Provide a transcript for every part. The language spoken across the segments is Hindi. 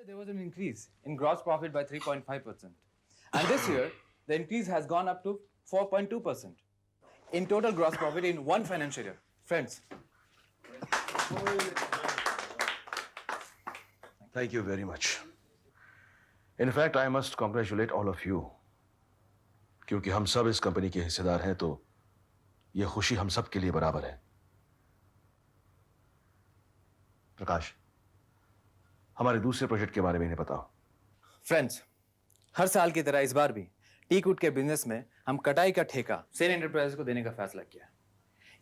there was an increase in gross profit by 3.5%. And this year, the increase has gone up to 4.2% in total gross profit in one financial year. Friends. Thank you very much. In fact, I must congratulate all of you. क्योंकि हम सब इस कंपनी के हिस्सेदार हैं तो यह खुशी हम सब के लिए बराबर है। प्रकाश, हमारे दूसरे प्रोजेक्ट के बारे में इन्हें बताओ। फ्रेंड्स, हर साल की तरह इस बार भी टीकवुड के बिजनेस में हम कटाई का ठेका सेन एंटरप्राइजेस को देने का फैसला किया।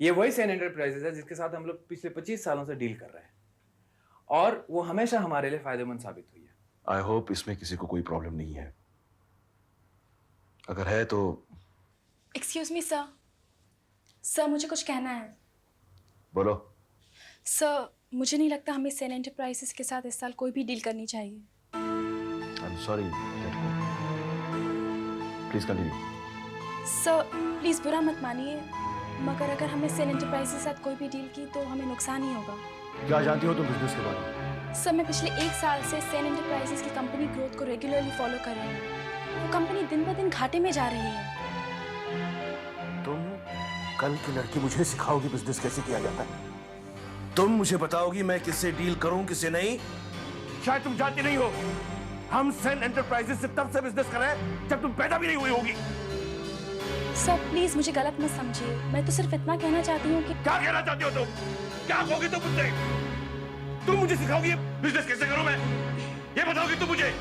ये वही सेन एंटरप्राइजेस है जिसके साथ हम लोग पिछले 25 सालों से डील कर रहे हैं और वो हमेशा हमारे लिए फायदेमंद साबित हुई है। आई होप इसमें किसी को कोई प्रॉब्लम नहीं है। अगर है तो एक्सक्यूज मी सर, सर मुझे कुछ कहना है। बोलो। सर मुझे नहीं लगता हमें सेन एंटरप्राइजेस के साथ इस साल कोई भी डील करनी चाहिए। I am sorry. Please continue. Sir please बुरा मत मानिए, मगर अगर हमने सेन एंटरप्राइजेस के साथ कोई भी डील की तो हमें नुकसान ही होगा। क्या जानती हो तुम बिजनेस के बारे में? सर मैं पिछले 1 साल से सेन एंटरप्राइजेस की कंपनी ग्रोथ को रेगुलरली फॉलो कर रही हूँ। वो कंपनी दिन ब दिन घाटे में जा रही है। तुम कल की लड़की मुझे सिखाओगी बिजनेस कैसे किया जाता है? तुम मुझे बताओगी मैं किससे डील करूं किससे नहीं? शायद तुम जानती नहीं हो, हम सेन एंटरप्राइजेस से तब से बिजनेस कर रहे हैं जब तुम पैदा भी नहीं हुई होगी। सर प्लीज मुझे गलत मत समझिए, मैं तो सिर्फ इतना कहना चाहती हूँ कि क्या कहना चाहती हो तुम? क्या कहोगी तुम मुझसे? तुम मुझे सिखाओगी बिजनेस कैसे करूं मैं? ये बताओगी तुम मुझे?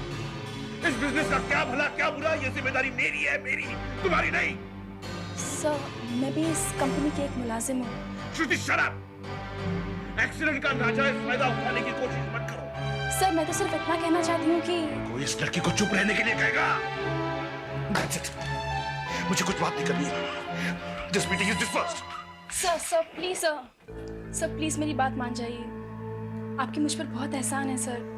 इस बिजनेस का क्या भला क्या बुरा, ये जिम्मेदारी मेरी है, मेरी, तुम्हारी नहीं। सर मैं भी इस कंपनी की एक मुलाजिम हूँ। श्रुति शराब, एक्सीडेंट का नाजायज फायदा उठाने की कोशिश मत करो। सर मैं तो सिर्फ इतना कहना चाहती हूँ कि कोई इस लड़की को चुप रहने के लिए कहेगा? That's it. मुझे कुछ बात नहीं करनी है। This meeting is dispersed. Sir please sir please मेरी बात मान जाइए। आपकी मुझ पर बहुत एहसान है सर।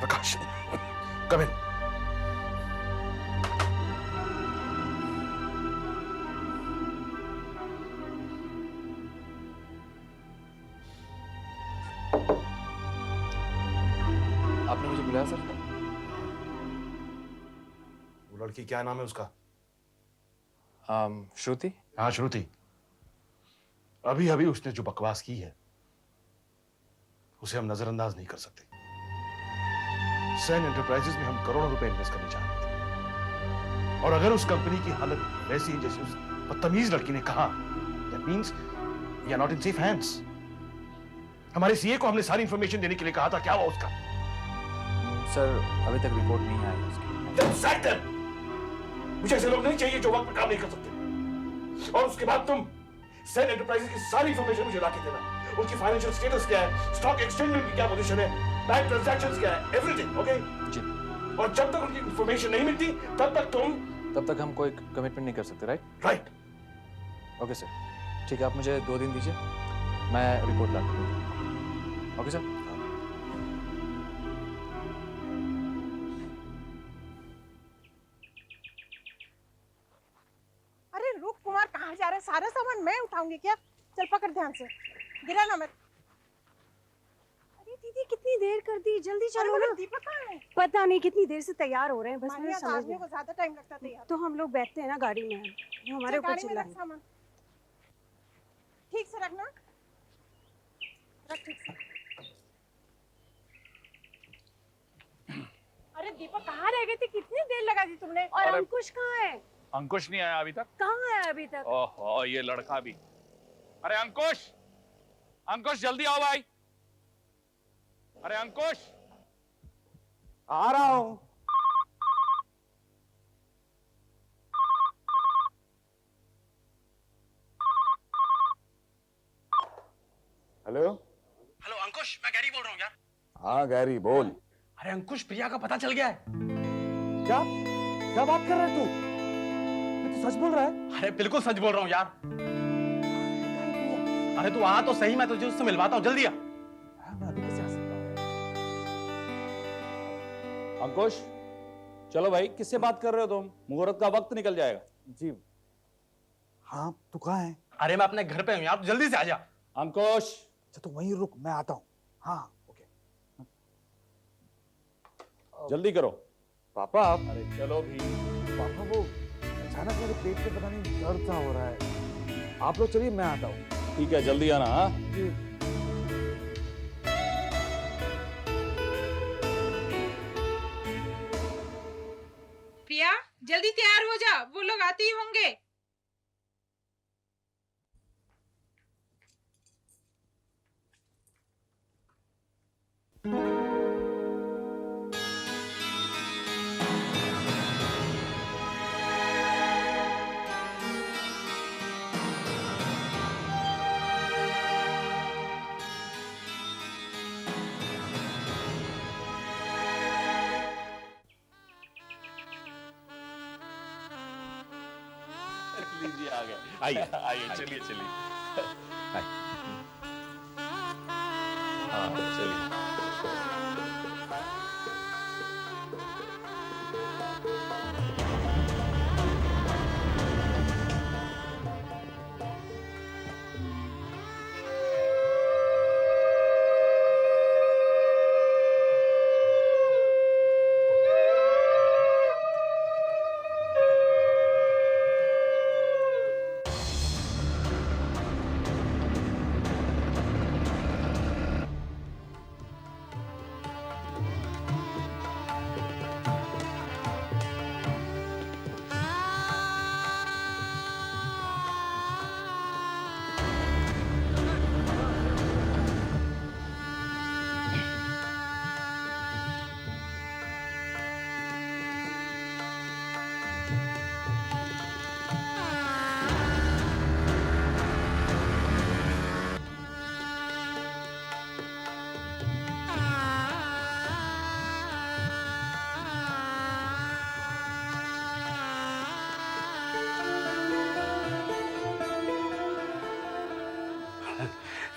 Prakash, come in. आपने मुझे बुलाया सर? वो लड़की क्या नाम है उसका? श्रुति। हाँ श्रुति। अभी अभी उसने जो बकवास की है उसे हम नजरअंदाज नहीं कर सकते। सेन एंटरप्राइजेस में हम करोड़ों रुपए इन्वेस्ट करने जा रहे थे और अगर उस कंपनी की हालत वैसी है जैसे उस बदतमीज लड़की ने कहा, that means we are not in safe hands. हमारे सीए को हमने सारी इंफॉर्मेशन देने के लिए कहा था, क्या हुआ उसका? सर अभी तक रिपोर्ट नहीं आई उसकी। Then sack them. मुझे ऐसे लोग नहीं चाहिए जो वक्त पर काम नहीं कर सकते। और उसके बाद तुम सेन एंटरप्राइजेस की सारी इंफॉर्मेशन मुझे लाके देना। उनकी फाइनेंशियल स्टेटस क्या है, स्टॉक एक्सचेंज में क्या पोजीशन है, बैंक ट्रांजैक्शंस क्या है, एवरीथिंग, ओके? जी। और जब तक उनकी इंफॉर्मेशन नहीं मिलती तब तक हम कोई कमिटमेंट नहीं कर सकते, राइट? राइट। ओके सर, ठीक है, आप मुझे 2 दिन दीजिए, मैं रिपोर्ट ला दूंगा। Okay sir. अरे रुक कुमार, कहाँ जा रहा है? सारा सामान मैं उठाऊंगी क्या? चल पकड़ ध्यान से, गिरा ना मत। अरे दीदी कितनी देर कर दी, जल्दी चलो ना। दीपक कहाँ है? पता नहीं कितनी देर से तैयार हो रहे हैं, बस मुझे मानिया, समझ आदमियों को ज्यादा टाइम लगता था यार। तो हम लोग बैठते हैं ना गाड़ी में, वो हमारे ऊपर गाड़ी में चिल्ला रख सामान, ठीक से रखना, रख ठीक से। अरे दीपक कहाँ रह गए थे? कितनी देर लगा दी तुमने? और अंकुश कहाँ है? अंकुश नहीं आया अभी तक? कहाँ है अभी तक? ओहो, ये लड़का भी। अरे अंकुश, अंकुश जल्दी आओ भाई। अरे अंकुश, आ रहा हूं। हेलो। हेलो अंकुश, मैं गैरी बोल रहा हूँ यार। हाँ गैरी बोल। अरे अंकुश, प्रिया का पता चल गया है। क्या क्या बात कर रहा है तू? तू सच बोल रहा है? अरे बिल्कुल सच बोल रहा हूँ यार। अरे तू आ तो सही, मैं तुझे उससे मिलवाता हूँ, जल्दी आ। मैं अभी कैसे आ सकता हूँ? अंकुश, चलो भाई, किससे बात कर रहे हो तुम? मुहूर्त का वक्त निकल जाएगा। जी हाँ, तू कहाँ है? अरे मैं अपने घर पे हूँ यार, तू जल्दी से आ जा। अंकुश, अच्छा तू वहीं रुक, मैं आता हूँ। हाँ ओके। जल्दी करो। पापा आप। अरे चलो भी। पापा वो अचानक मेरे पेट में पता नहीं दर्द सा हो रहा है। आप लोग चलिए, मैं आता हूँ। ठीक है, जल्दी आना। हाँ जी। प्रिया, जल्दी तैयार हो जा, वो लोग आते ही होंगे। लीजिए आ गए। आइए आइए, चलिए चलिए। हाँ चलिए।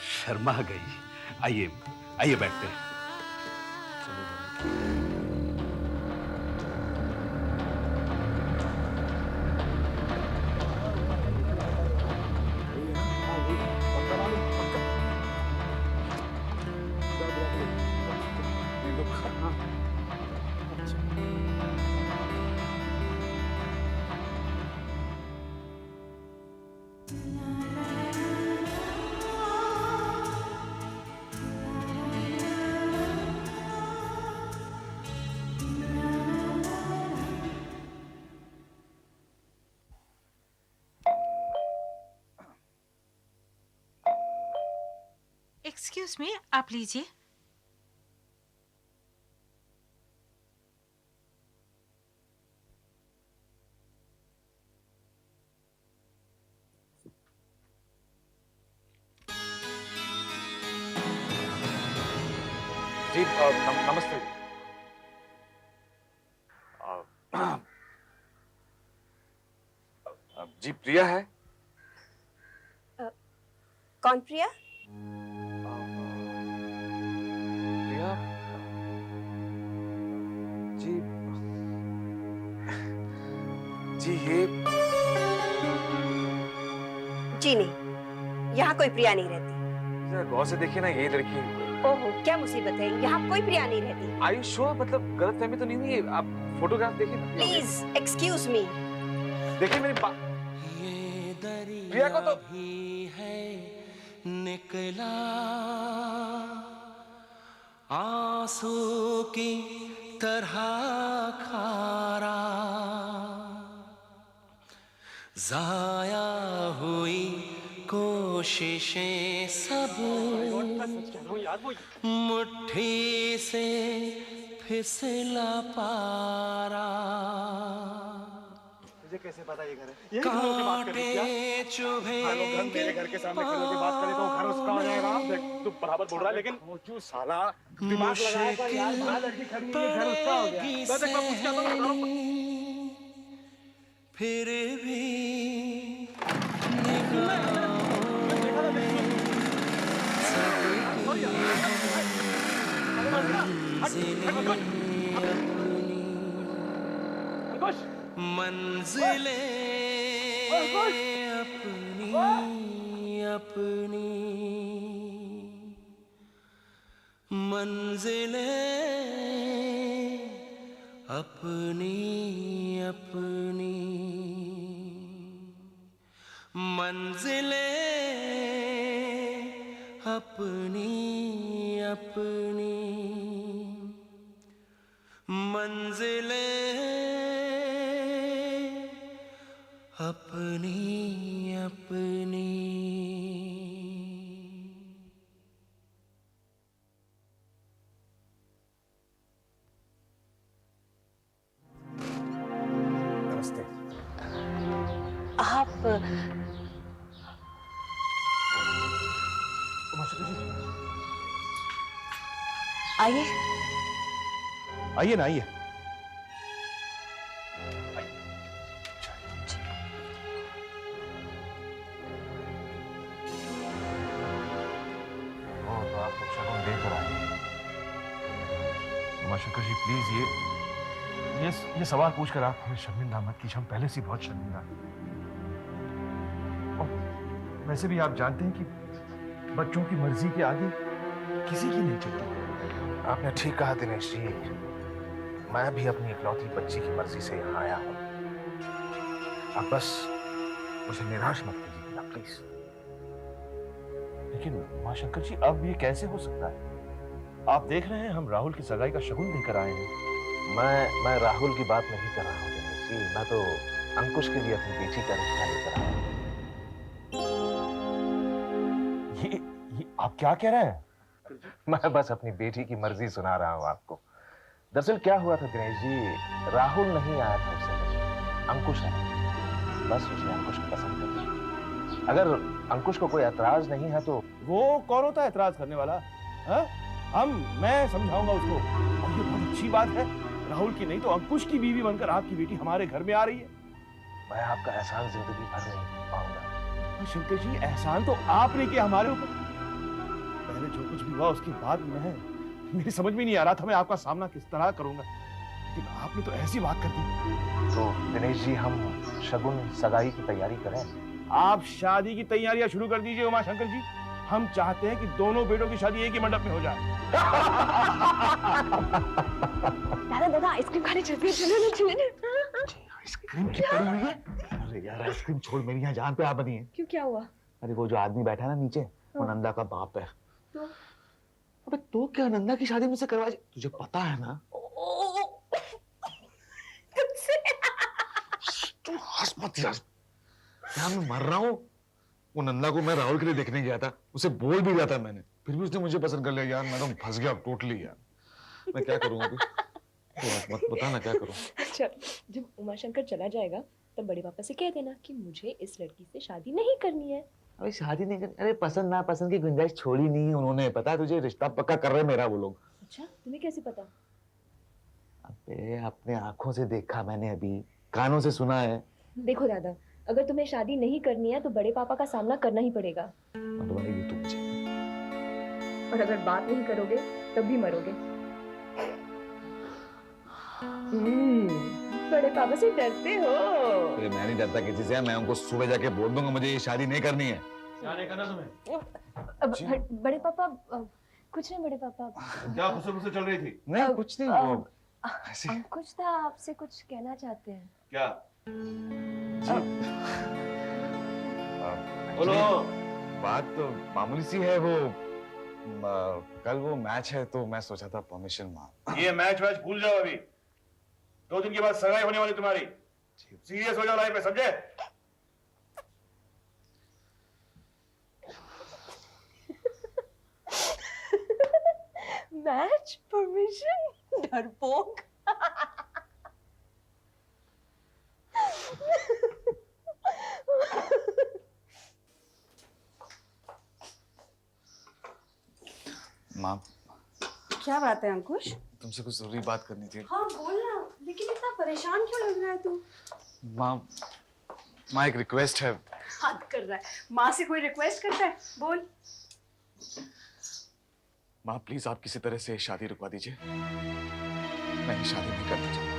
शर्मा गई। आइए आइए, बैठते हैं। एक्सक्यूज मी, आप लीजिए। जी नमस्ते। जी प्रिया है? कौन प्रिया? प्रिया जी, जी ये जी नहीं, यहाँ कोई प्रिया नहीं रहती। जरा गौर से देखिए ना, यही लड़की है। ओहो, क्या मुसीबत है, यहाँ कोई प्रिया नहीं रहती। Are you sure? मतलब गलतफहमी तो नहीं हुई है? आप फोटोग्राफ देखिए ना। Please excuse me. देखिए मेरी बात। प्रिया को तो निकला आंसू की तरह खारा, जाया हुई कोशिशें सब मुट्ठी से फिसला पारा। मुझे कैसे पता ये घर है? कांटे चुभेंगे मेरे घर के सामने खड़े होकर बात करें तो घर उसका हो जाएगा। देख, तू बराबर बोल रहा है लेकिन क्यों साला दिमाग लगाया कर यार, बाहर लड़की खड़ी है, घर उसका हो गया। मैं देख, मैं पूछ के आता हूं। फिर भी मंजिलें अपनी अपनी मंजिलें अपनी अपनी मंजिलें अपनी अपनी मंजिलें अपनी अपनी। नमस्ते। आप आइए। आइए ना, आइए। तो आप लोग शगुन देकर आए। उमाशंकर जी प्लीज ये सवाल पूछकर आप हमें शर्मिंदा मत कीजिए। हम पहले से बहुत शर्मिंदा हैं। और वैसे भी आप जानते हैं कि बच्चों की मर्जी के आगे किसी की नहीं चलती। आपने ठीक कहा दिनेश जी, मैं भी अपनी इकलौती बच्ची की मर्जी से यहाँ आया हूँ। आप बस मुझे निराश मत कीजिएगा प्लीज। लेकिन उमाशंकर जी अब ये कैसे हो सकता है? आप देख रहे हैं हम राहुल की सगाई का शगुन देकर आए हैं। मैं राहुल की बात नहीं कर रहा हूँ दिनेश जी, मैं तो अंकुश के लिए अपनी बेटी का रिश्ता लेकर आया हूँ। ये आप क्या कह रहे हैं? मैं बस अपनी बेटी की मर्जी सुना रहा हूँ आपको। दरअसल क्या हुआ था दिनेश जी, राहुल नहीं आया था उससे मिलने, अंकुश आया। बस उसने अंकुश को पसंद कर लिया। अगर अंकुश को कोई ऐतराज नहीं है तो। वो कौन होता है ऐतराज करने वाला? मैं समझाऊंगा उसको। और ये बहुत अच्छी बात है, राहुल की नहीं तो अंकुश की बीवी बनकर आपकी बेटी हमारे घर में आ रही है। मैं आपका एहसान जिंदगी भर नहीं पाऊंगा। शंकर जी, एहसान तो आपने किया हमारे ऊपर। पहले जो कुछ भी हुआ उसके बाद मेरी समझ में नहीं आ रहा था मैं आपका सामना किस तरह करूंगा, लेकिन आपने तो ऐसी बात कर दी। तो दिनेश जी हम शगुन सगाई की तैयारी करें। आप शादी की तैयारियां शुरू कर दीजिए उमाशंकर जी। हम चाहते हैं कि दोनों बेटों की शादी एक ही मंडप में हो जाए। दादा आइसक्रीम खाने चलते हैं, चलो। आइसक्रीम की पड़ी हुई है। अरे यार आइसक्रीम छोड़, मेरी यहाँ जान पे आ बनी है। क्यों, क्या हुआ? अरे वो जो आदमी बैठा है ना नीचे, वो नंदा का बाप है। तो अबे तो क्या नंदा की शादी मुझसे करवा? तुझे पता है ना? तू हंस मत यार, मैं मर रहा हूँ। वो नंदा को मैं राहुल के लिए देखने गया था, उसे बोल भी दिया था मैंने, फिर भी उसने मुझे पसंद कर लिया। यार मैं तो फंस गया टोटली यार। मैं क्या करूँ अभी? तो मत बता ना क्या करूँ। अच्छा, जब उमाशंकर चला जाएगा तब बड़े पापा से कह देना कि मुझे इस लड़की से शादी नहीं करनी है। अरे शादी नहीं करनी? अरे पसंद ना पसंद की गुंजाइश छोड़ी नहीं उन्होंने, पता है तुझे? रिश्ता पक्का कर रहे मेरा वो लोग। अच्छा, तुम्हें कैसे पता? अबे अपने आंखों से देखा मैंने, अभी कानों से सुना है। देखो दादा, अगर तुम्हें शादी नहीं करनी है तो बड़े पापा का सामना करना ही पड़ेगा। मरवाएगी तू मुझे। और अगर बात नहीं करोगे तब भी मरोगे। बड़े पापा से डरते हो? अरे मैं नहीं डरता किसी से, मैं उनको सुबह जाके बोल दूंगा मुझे ये शादी नहीं करनी है। क्या नहीं करना तुम्हें? बड़े पापा कुछ नहीं। बड़े पापा क्या खुशबू चल रही थी? नहीं कुछ नहीं, वो ऐसे। अंकुश था आपसे कुछ कहना चाहते हैं। क्या? बोलो। बात तो मामूली सी है, वो कल वो मैच है तो मैं सोचा था परमिशन मांग। ये मैच वैच भूल जाओ अभी। 2 दिन के बाद सगाई होने वाली तुम्हारी। सीरियस हो जाओ लाइफ में, समझे? मैच परमिशन डरपोक। माँ, क्या बात है अंकुश? तुमसे कुछ जरूरी बात करनी थी। हाँ बोलना, लेकिन इतना परेशान क्यों लग रहा है तू? माँ एक रिक्वेस्ट है। हद कर रहा है, माँ से कोई रिक्वेस्ट करता है? बोल। माँ प्लीज आप किसी तरह से शादी रुकवा दीजिए। नहीं, शादी नहीं करना चाहता।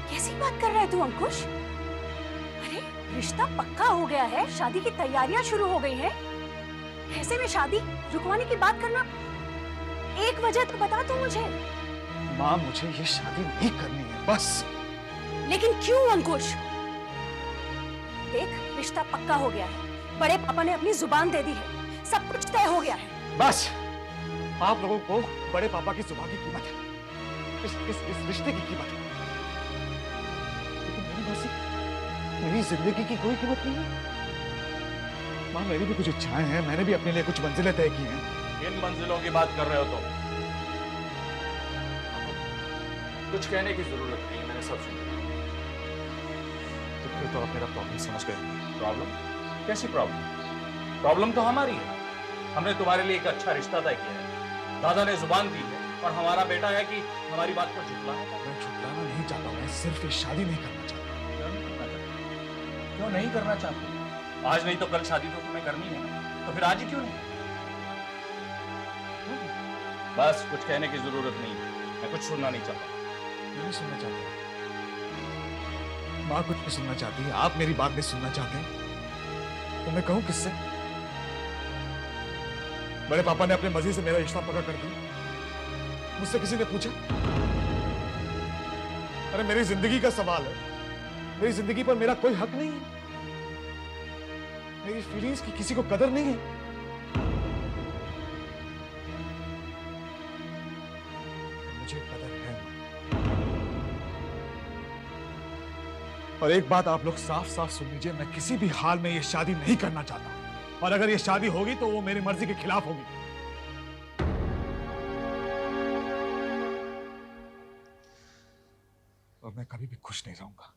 कैसी बात कर रहा है तू अंकुश? अरे रिश्ता पक्का हो गया है, शादी की तैयारियां शुरू हो गई हैं। ऐसे में शादी रुकवाने की बात करना, एक वजह तो बता तू मुझे। माँ मुझे ये शादी नहीं करनी है, बस। लेकिन क्यों अंकुश? देख, रिश्ता पक्का हो गया है, बड़े पापा ने अपनी जुबान दे दी है, सब कुछ तय हो गया है। बस आप लोगों को बड़े पापा की जुबान की कीमत है, इस रिश्ते की कीमत है, लेकिन मेरी मर्जी, मेरी जिंदगी की कोई कीमत नहीं है। माँ मेरी भी कुछ इच्छाएं हैं, मैंने भी अपने लिए कुछ मंजिलें तय की हैं। किन मंजिलों की बात कर रहे हो तुम? कुछ कहने की जरूरत नहीं है, मैंने सब सुन लिया। तो फिर तो आप मेरा प्रॉब्लम समझ गए। प्रॉब्लम? कैसी प्रॉब्लम? प्रॉब्लम तो हमारी है। हमने तुम्हारे लिए एक अच्छा रिश्ता तय किया है, दादा ने जुबान दी है, और हमारा बेटा है कि हमारी बात को झुठलाना चाहता है। मैं झुठलाना नहीं चाहता हूँ, मैं सिर्फ ये शादी नहीं करना चाहता। क्यों नहीं करना चाहते? आज नहीं तो कल शादी तो तुम्हें करनी है ना, तो फिर आज ही क्यों नहीं? बस कुछ कहने की जरूरत नहीं है, मैं कुछ सुनना नहीं चाहता। नहीं सुनना चाहता। माँ कुछ नहीं सुनना चाहती है, आप मेरी बात नहीं सुनना चाहते हैं, तो मैं कहूँ किससे? बड़े पापा ने अपने मर्जी से मेरा रिश्ता पक्का कर दिया, मुझसे किसी ने पूछा? अरे मेरी जिंदगी का सवाल है, मेरी जिंदगी पर मेरा कोई हक नहीं है, मेरी फीलिंग्स की किसी को कदर नहीं है। मुझे कदर है। और एक बात आप लोग साफ साफ सुन लीजिए, मैं किसी भी हाल में ये शादी नहीं करना चाहता, और अगर ये शादी होगी तो वो मेरी मर्जी के खिलाफ होगी। और मैं कभी भी खुश नहीं रहूंगा।